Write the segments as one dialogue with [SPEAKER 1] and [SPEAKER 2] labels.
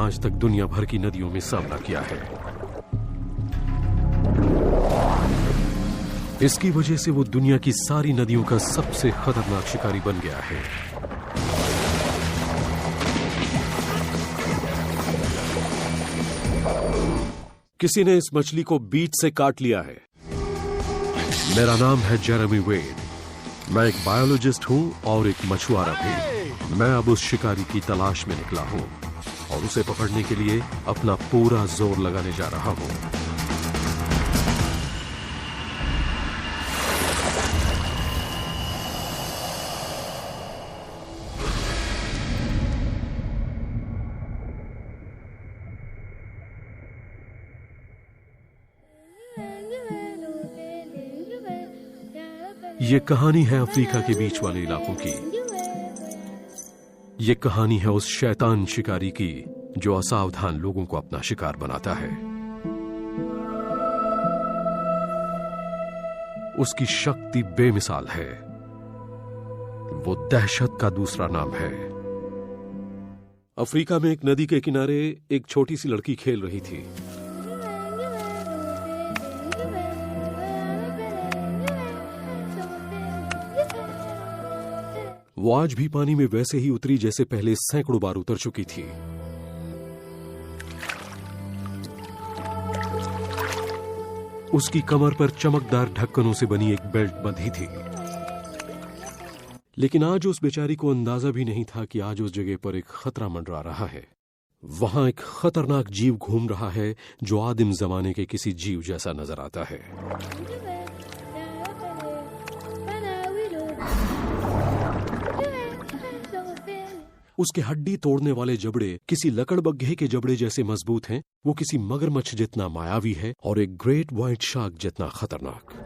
[SPEAKER 1] आज तक दुनिया भर की नदियों में सामना किया है। इसकी वजह से वो दुनिया की सारी नदियों का सबसे खतरनाक शिकारी बन गया है। किसी ने इस मछली को बीच से काट लिया है। मेरा नाम है जेरेमी वेड। मैं एक बायोलॉजिस्ट हूं और एक मछुआरा भी। मैं अब उस शिकारी की तलाश में निकला हूं और उसे पकड़ने के लिए अपना पूरा जोर लगाने जा रहा हूं। ये कहानी है अफ्रीका के बीच वाले इलाकों की। ये कहानी है उस शैतान शिकारी की जो असावधान लोगों को अपना शिकार बनाता है। उसकी शक्ति बेमिसाल है। वो दहशत का दूसरा नाम है। अफ्रीका में एक नदी के किनारे एक छोटी सी लड़की खेल रही थी। वो आज भी पानी में वैसे ही उतरी जैसे पहले सैकड़ों बार उतर चुकी थी। उसकी कमर पर चमकदार ढक्कनों से बनी एक बेल्ट बंधी थी। लेकिन आज उस बेचारी को अंदाजा भी नहीं था कि आज उस जगह पर एक खतरा मंडरा रहा है। वहां एक खतरनाक जीव घूम रहा है जो आदिम जमाने के किसी जीव जैसा नजर आता है। उसके हड्डी तोड़ने वाले जबड़े किसी लकड़बग्घे के जबड़े जैसे मजबूत हैं। वो किसी मगरमच्छ जितना मायावी है और एक ग्रेट व्हाइट शार्क जितना खतरनाक।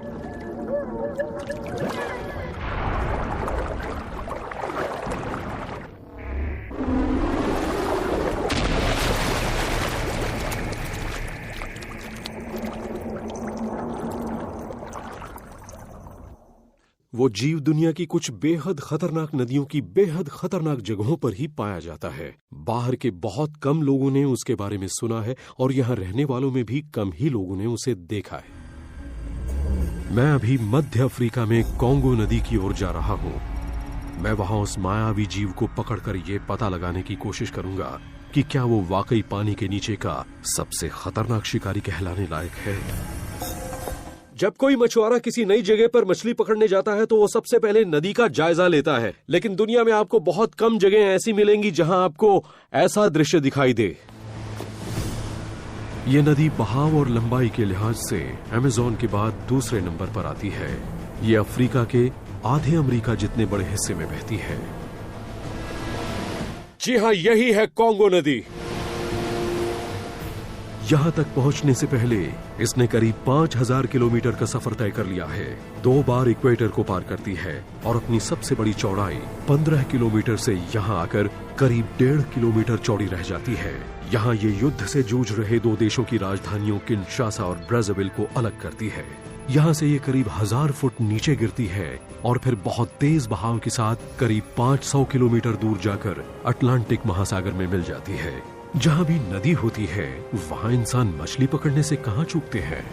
[SPEAKER 1] वो जीव दुनिया की कुछ बेहद खतरनाक नदियों की बेहद खतरनाक जगहों पर ही पाया जाता है। बाहर के बहुत कम लोगों ने उसके बारे में सुना है और यहाँ रहने वालों में भी कम ही लोगों ने उसे देखा है। मैं अभी मध्य अफ्रीका में कॉन्गो नदी की ओर जा रहा हूँ। मैं वहां उस मायावी जीव को पकड़कर ये पता लगाने की कोशिश करूंगा कि क्या वो वाकई पानी के नीचे का सबसे खतरनाक शिकारी कहलाने लायक है। जब कोई मछुआरा किसी नई जगह पर मछली पकड़ने जाता है तो वो सबसे पहले नदी का जायजा लेता है। लेकिन दुनिया में आपको बहुत कम जगह ऐसी मिलेंगी जहां आपको ऐसा दृश्य दिखाई दे। ये नदी बहाव और लंबाई के लिहाज से अमेज़न के बाद दूसरे नंबर पर आती है। ये अफ्रीका के आधे अमेरिका जितने बड़े हिस्से में बहती है। जी हां, यही है कॉन्गो नदी। यहां तक पहुंचने से पहले इसने करीब 5000 किलोमीटर का सफर तय कर लिया है। 2 बार इक्वेटर को पार करती है और अपनी सबसे बड़ी चौड़ाई 15 किलोमीटर से यहां आकर करीब 1.5 किलोमीटर चौड़ी रह जाती है। यहां ये युद्ध से जूझ रहे 2 देशों की राजधानियों किनशासा और ब्राज़ाविल को अलग करती है। यहां से ये करीब 1000 फुट नीचे गिरती है और फिर बहुत तेज बहाव के साथ करीब 500 किलोमीटर दूर जाकर अटलांटिक महासागर में मिल जाती है। जहां भी नदी होती है वहां इंसान मछली पकड़ने से कहां चूकते हैं।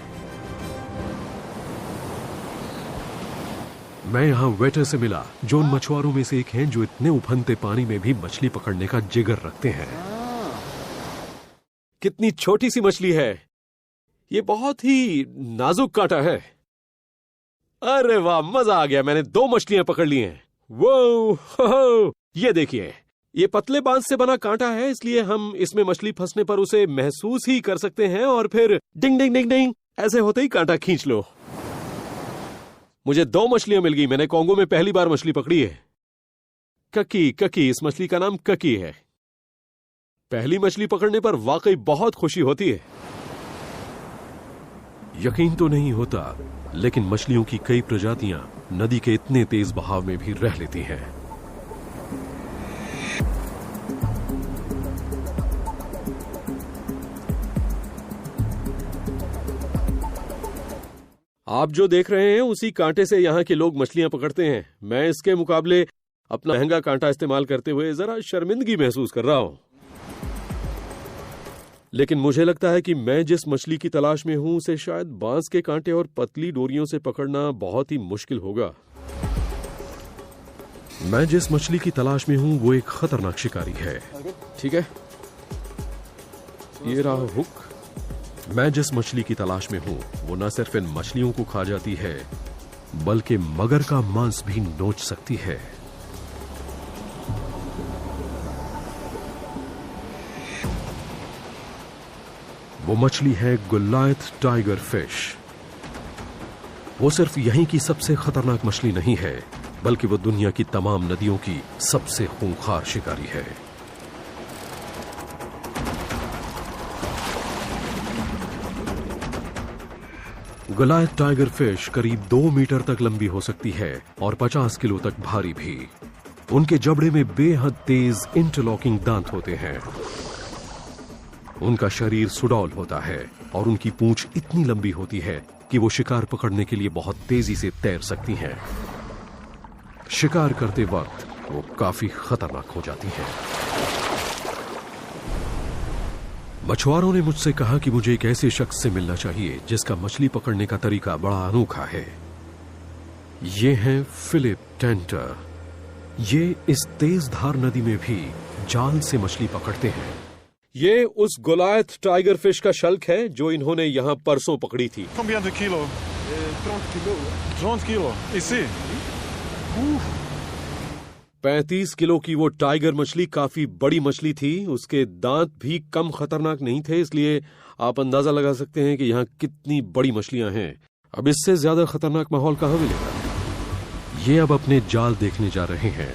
[SPEAKER 1] मैं यहां वेटर से मिला जो उन मछुआरों में से एक हैं जो इतने उफनते पानी में भी मछली पकड़ने का जिगर रखते हैं। कितनी छोटी सी मछली है। ये बहुत ही नाजुक कांटा है। अरे वाह, मजा आ गया। मैंने 2 मछलियां पकड़ ली हैं। वो हो, ये देखिए, ये पतले बांस से बना कांटा है, इसलिए हम इसमें मछली फंसने पर उसे महसूस ही कर सकते हैं और फिर डिंग डिंग डिंग डिंग ऐसे होते ही कांटा खींच लो। मुझे 2 मछलियां मिल गई। मैंने कॉन्गो में पहली बार मछली पकड़ी है। ककी, इस मछली का नाम ककी है। पहली मछली पकड़ने पर वाकई बहुत खुशी होती है। यकीन तो नहीं होता, लेकिन मछलियों की कई प्रजातियां नदी के इतने तेज बहाव में भी रह लेती हैं। आप जो देख रहे हैं उसी कांटे से यहाँ के लोग मछलियां पकड़ते हैं। मैं इसके मुकाबले अपना महंगा कांटा इस्तेमाल करते हुए जरा शर्मिंदगी महसूस कर रहा हूं। लेकिन मुझे लगता है कि मैं जिस मछली की तलाश में हूं उसे शायद बांस के कांटे और पतली डोरियों से पकड़ना बहुत ही मुश्किल होगा। मैं जिस मछली की तलाश में हूं वो एक खतरनाक शिकारी है। ठीक है, ये रहा हुक। मैं जिस मछली की तलाश में हूं वो न सिर्फ इन मछलियों को खा जाती है बल्कि मगर का मांस भी नोच सकती है। वो मछली है गुलायत टाइगर फिश। वो सिर्फ यहीं की सबसे खतरनाक मछली नहीं है बल्कि वो दुनिया की तमाम नदियों की सबसे खूंखार शिकारी है। गुलायत टाइगर फिश करीब 2 मीटर तक लंबी हो सकती है और 50 किलो तक भारी भी। उनके जबड़े में बेहद तेज इंटरलॉकिंग दांत होते हैं। उनका शरीर सुडौल होता है और उनकी पूंछ इतनी लंबी होती है कि वो शिकार पकड़ने के लिए बहुत तेजी से तैर सकती हैं। शिकार करते वक्त वो काफी खतरनाक हो जाती हैं। मछुआरों ने मुझसे कहा कि मुझे एक ऐसे शख्स से मिलना चाहिए जिसका मछली पकड़ने का तरीका बड़ा अनोखा है। ये हैं फिलिप टेंटर। ये इस तेज धार नदी में भी जाल से मछली पकड़ते हैं। ये उस गुलायत टाइगर फिश का शल्क है जो इन्होंने यहाँ परसों पकड़ी थी।
[SPEAKER 2] 30 किलो इसी
[SPEAKER 1] 35 किलो की वो टाइगर मछली काफी बड़ी मछली थी। उसके दांत भी कम खतरनाक नहीं थे, इसलिए आप अंदाजा लगा सकते हैं कि यहाँ कितनी बड़ी मछलियां हैं। अब इससे ज्यादा खतरनाक माहौल कहां मिलेगा। ये अब अपने जाल देखने जा रहे हैं।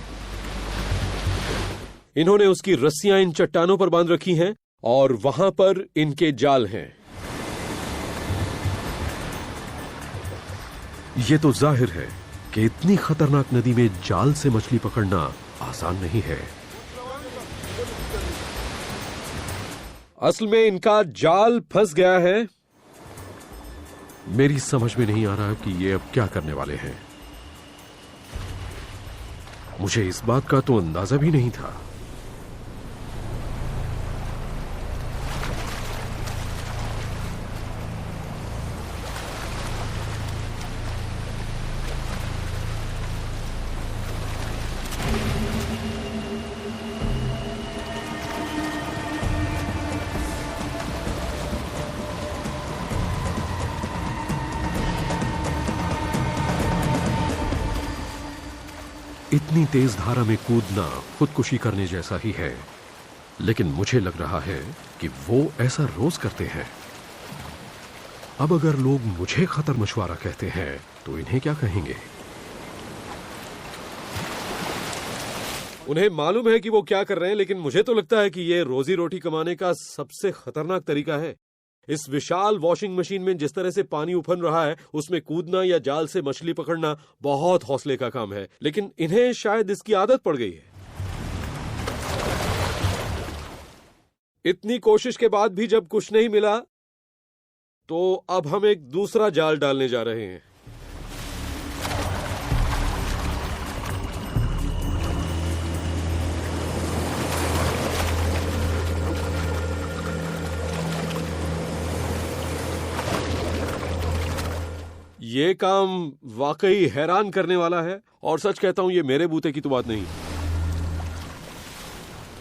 [SPEAKER 1] इन्होंने उसकी रस्सियां इन चट्टानों पर बांध रखी हैं और वहां पर इनके जाल हैं। ये तो जाहिर है कि इतनी खतरनाक नदी में जाल से मछली पकड़ना आसान नहीं है। असल में इनका जाल फंस गया है। मेरी समझ में नहीं आ रहा कि ये अब क्या करने वाले हैं। मुझे इस बात का तो अंदाजा भी नहीं था। इतनी तेज धारा में कूदना खुदकुशी करने जैसा ही है, लेकिन मुझे लग रहा है कि वो ऐसा रोज करते हैं। अब अगर लोग मुझे खतर मशवारा कहते हैं तो इन्हें क्या कहेंगे। उन्हें मालूम है कि वो क्या कर रहे हैं, लेकिन मुझे तो लगता है कि ये रोजी रोटी कमाने का सबसे खतरनाक तरीका है। इस विशाल वॉशिंग मशीन में जिस तरह से पानी उफन रहा है उसमें कूदना या जाल से मछली पकड़ना बहुत हौसले का काम है, लेकिन इन्हें शायद इसकी आदत पड़ गई है। इतनी कोशिश के बाद भी जब कुछ नहीं मिला तो अब हम एक दूसरा जाल डालने जा रहे हैं। ये काम वाकई हैरान करने वाला है और सच कहता हूं ये मेरे बूते की तो बात नहीं।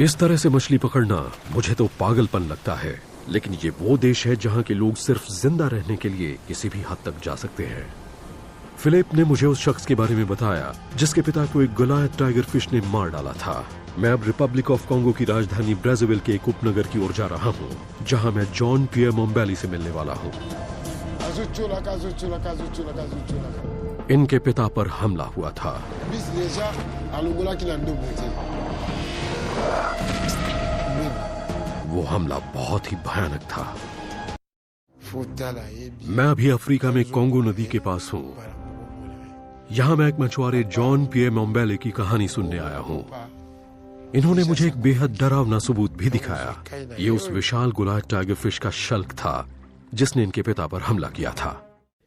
[SPEAKER 1] इस तरह से मछली पकड़ना मुझे तो पागलपन लगता है, लेकिन ये वो देश है जहां के लोग सिर्फ जिंदा रहने के लिए किसी भी हद तक जा सकते हैं। फिलिप ने मुझे उस शख्स के बारे में बताया जिसके पिता को एक गुलायत टाइगर फिश ने मार डाला था। मैं अब रिपब्लिक ऑफ कॉन्गो की राजधानी ब्राज़ाविल के एक उपनगर की ओर जा रहा हूँ जहाँ मैं जॉन पियर मोम्बेली से मिलने वाला हूँ। इनके पिता पर हमला हुआ था। वो हमला बहुत ही भयानक था। मैं अभी अफ्रीका में कॉन्गो नदी के पास हूँ। यहाँ मैं एक मछुआरे जॉन पियर मोम्बेली की कहानी सुनने आया हूँ। इन्होंने मुझे एक बेहद डरावना सबूत भी दिखाया। ये उस विशाल गुलायत टाइगर फिश का शल्क था जिसने इनके पिता पर हमला किया था।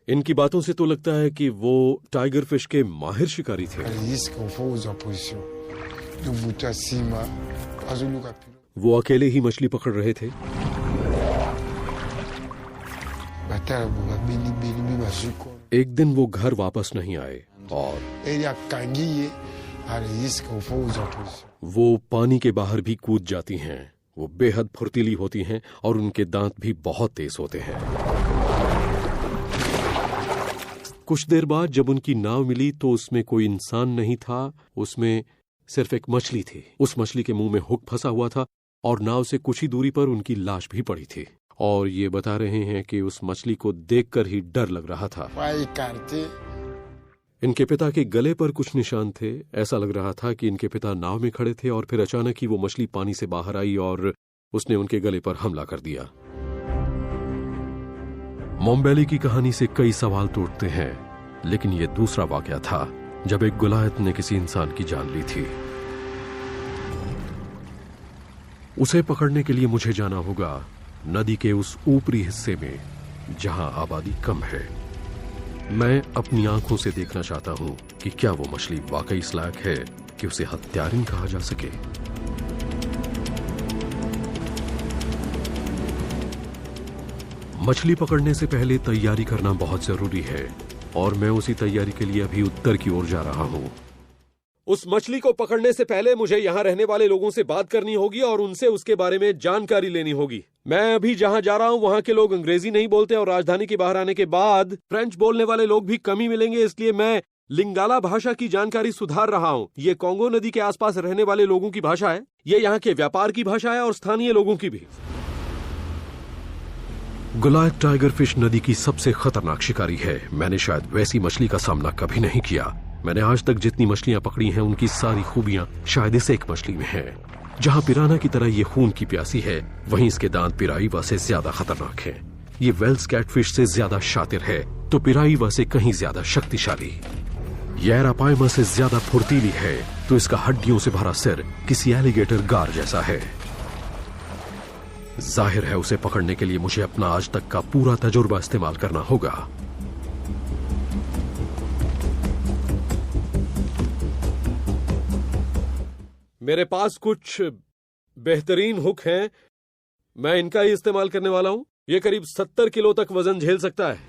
[SPEAKER 1] इनकी बातों से तो लगता है कि वो टाइगर फिश के माहिर शिकारी थे। वो अकेले ही मछली पकड़ रहे थे। एक दिन वो घर वापस नहीं आए और वो पानी के बाहर भी कूद जाती हैं। वो बेहद फुर्तीली होती हैं और उनके दांत भी बहुत तेज होते हैं। कुछ देर बाद जब उनकी नाव मिली तो उसमें कोई इंसान नहीं था, उसमें सिर्फ एक मछली थी। उस मछली के मुंह में हुक फंसा हुआ था और नाव से कुछ ही दूरी पर उनकी लाश भी पड़ी थी। और ये बता रहे हैं कि उस मछली को देखकर ही डर लग रहा था। इनके पिता के गले पर कुछ निशान थे। ऐसा लग रहा था कि इनके पिता नाव में खड़े थे और फिर अचानक ही वो मछली पानी से बाहर आई और उसने उनके गले पर हमला कर दिया। मोम्बेली की कहानी से कई सवाल टूटते हैं, लेकिन यह दूसरा वाकया था जब एक गुलायत ने किसी इंसान की जान ली थी। उसे पकड़ने के लिए मुझे जाना होगा नदी के उस ऊपरी हिस्से में जहां आबादी कम है। मैं अपनी आंखों से देखना चाहता हूं कि क्या वो मछली वाकई इस लायक है कि उसे हत्यारिन कहा जा सके। मछली पकड़ने से पहले तैयारी करना बहुत जरूरी है और मैं उसी तैयारी के लिए अभी उत्तर की ओर जा रहा हूं। उस मछली को पकड़ने से पहले मुझे यहां रहने वाले लोगों से बात करनी होगी और उनसे उसके बारे में जानकारी लेनी होगी। मैं अभी जहां जा रहा हूं वहां के लोग अंग्रेजी नहीं बोलते और राजधानी के बाहर आने के बाद फ्रेंच बोलने वाले लोग भी कम ही मिलेंगे, इसलिए मैं लिंगाला भाषा की जानकारी सुधार रहा हूं। ये कोंगो नदी के आसपास रहने वाले लोगों की भाषा है। ये यहाँ के व्यापार की भाषा है और स्थानीय लोगों की भी। गुलायत टाइगर फिश नदी की सबसे खतरनाक शिकारी है। मैंने शायद वैसी मछली का सामना कभी नहीं किया। मैंने आज तक जितनी मछलियां पकड़ी हैं उनकी सारी खूबियां शायद इस एक मछली में हैं। जहां पिराना की तरह ये खून की प्यासी है, वहीं इसके दांत पिराइवा से ज्यादा खतरनाक हैं। ये वेल्स कैटफिश से ज्यादा शातिर है तो पिराइवा से कहीं ज्यादा शक्तिशाली। ये एरापाइमा से ज्यादा फुर्तीली है तो इसका हड्डियों से भरा सिर किसी एलिगेटर गार जैसा है। जाहिर है उसे पकड़ने के लिए मुझे अपना आज तक का पूरा तजुर्बा इस्तेमाल करना होगा। मेरे पास कुछ बेहतरीन हुक हैं, मैं इनका ही इस्तेमाल करने वाला हूं। यह करीब 70 किलो तक वजन झेल सकता है।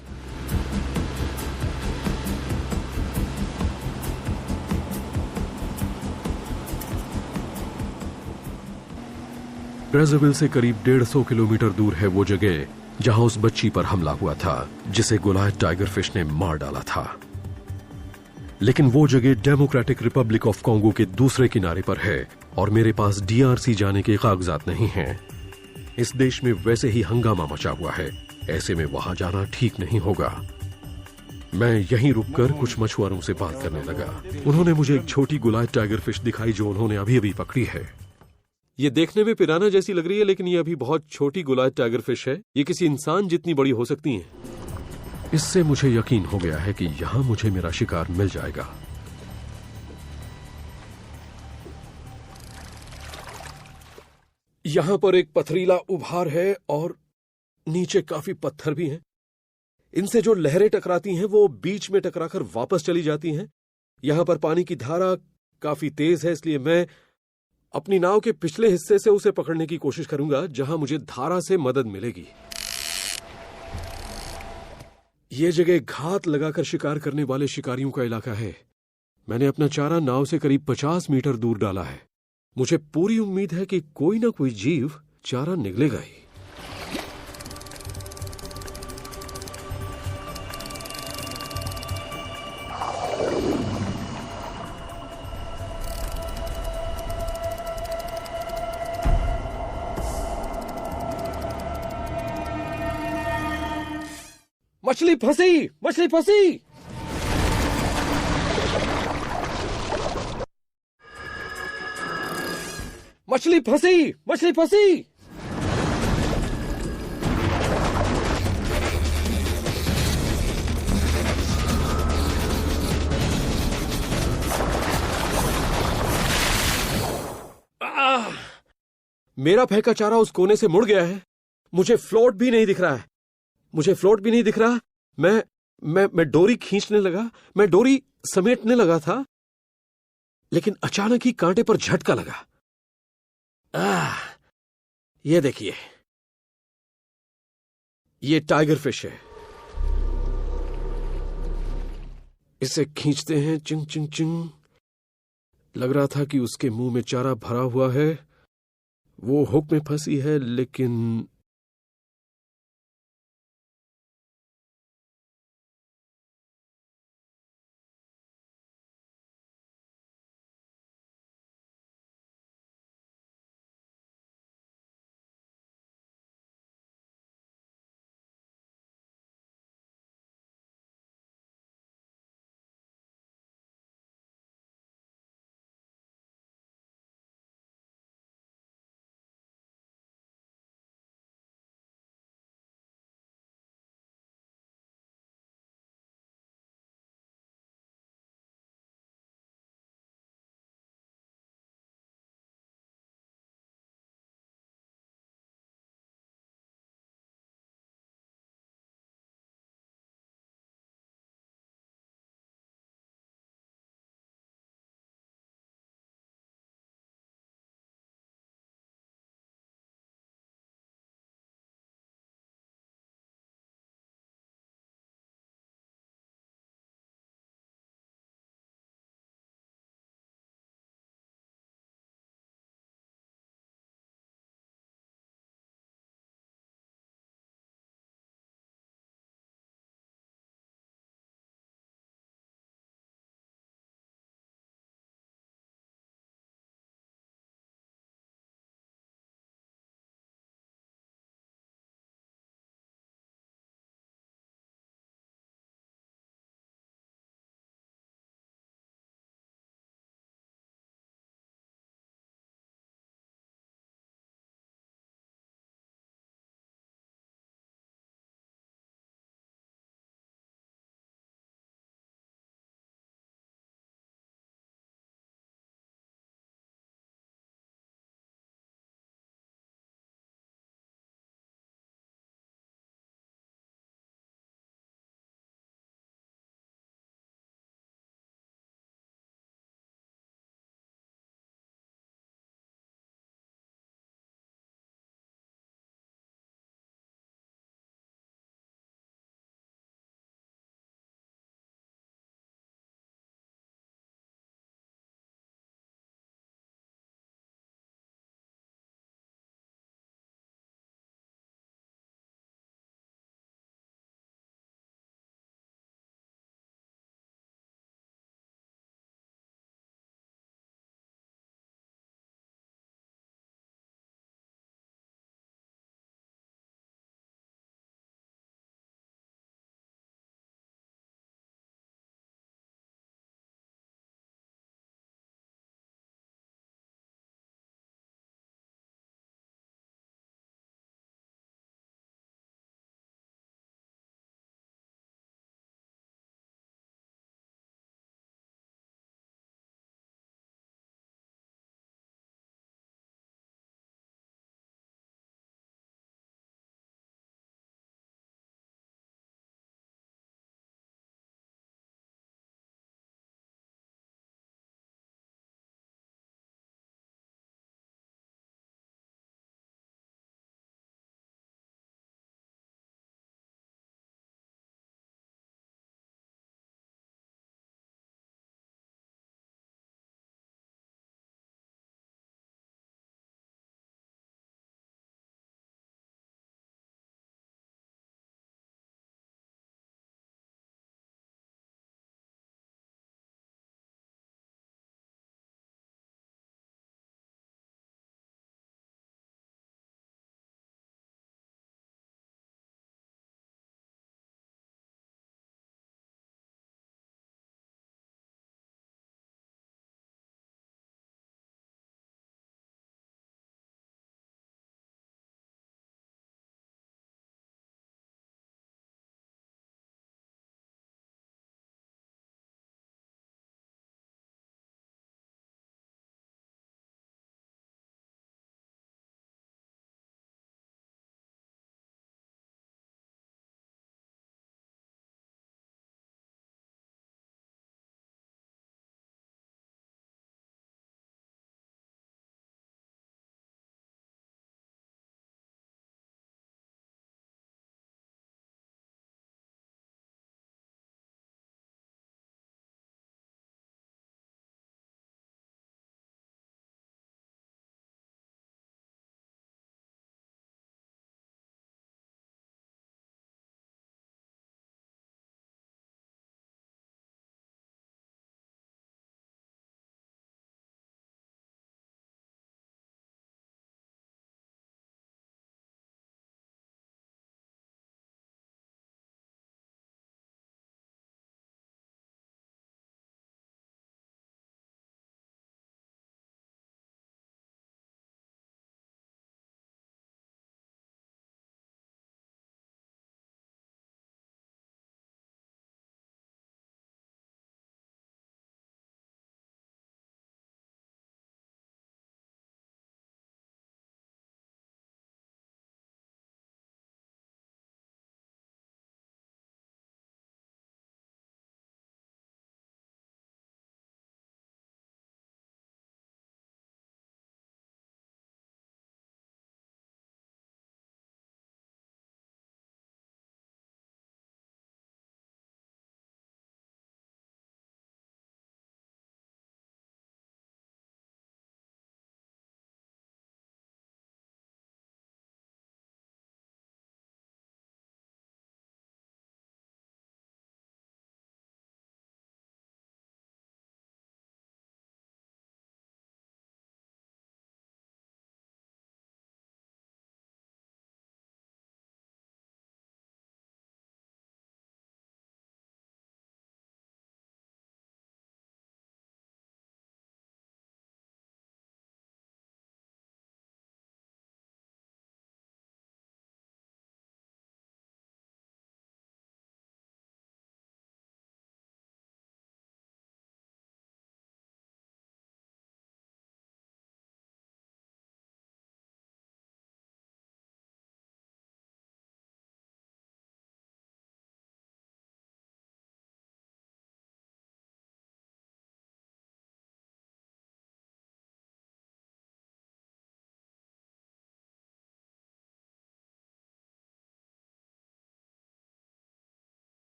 [SPEAKER 1] ब्रेज़विल से करीब 150 किलोमीटर दूर है वो जगह जहां उस बच्ची पर हमला हुआ था जिसे गुलायत टाइगर फिश ने मार डाला था। लेकिन वो जगह डेमोक्रेटिक रिपब्लिक ऑफ कॉन्गो के दूसरे किनारे पर है और मेरे पास डीआरसी जाने के कागजात नहीं हैं। इस देश में वैसे ही हंगामा मचा हुआ है, ऐसे में वहां जाना ठीक नहीं होगा। मैं यहीं रुककर कुछ मछुआरों से बात करने लगा। उन्होंने मुझे एक छोटी गुलायत टाइगर फिश दिखाई जो उन्होंने अभी अभी पकड़ी है। ये देखने में पिराना जैसी लग रही है, लेकिन ये अभी बहुत छोटी गुलायत टाइगर फिश है। ये किसी इंसान जितनी बड़ी हो सकती है। इससे मुझे यकीन हो गया है कि यहां मुझे मेरा शिकार मिल जाएगा। यहां पर एक पथरीला उभार है और नीचे काफी पत्थर भी हैं। इनसे जो लहरें टकराती हैं वो बीच में टकराकर वापस चली जाती हैं। यहां पर पानी की धारा काफी तेज है, इसलिए मैं अपनी नाव के पिछले हिस्से से उसे पकड़ने की कोशिश करूंगा जहां मुझे धारा से मदद मिलेगी। यह जगह घात लगाकर शिकार करने वाले शिकारियों का इलाका है। मैंने अपना चारा नाव से करीब 50 मीटर दूर डाला है। मुझे पूरी उम्मीद है कि कोई ना कोई जीव चारा निगलेगा ही। मछली फंसी, मछली फंसी। मछली फंसी, मछली फंसी। मेरा फेंका चारा उस कोने से मुड़ गया है। मुझे फ्लोट भी नहीं दिख रहा है। मुझे फ्लोट भी नहीं दिख रहा। मैं डोरी खींचने लगा, मैं डोरी समेटने लगा था, लेकिन अचानक ही कांटे पर झटका लगा। ये देखिए, ये टाइगर फिश है। इसे खींचते हैं। चिंग चिंग चिंग। लग रहा था कि उसके मुंह में चारा भरा हुआ है, वो हुक में फंसी है, लेकिन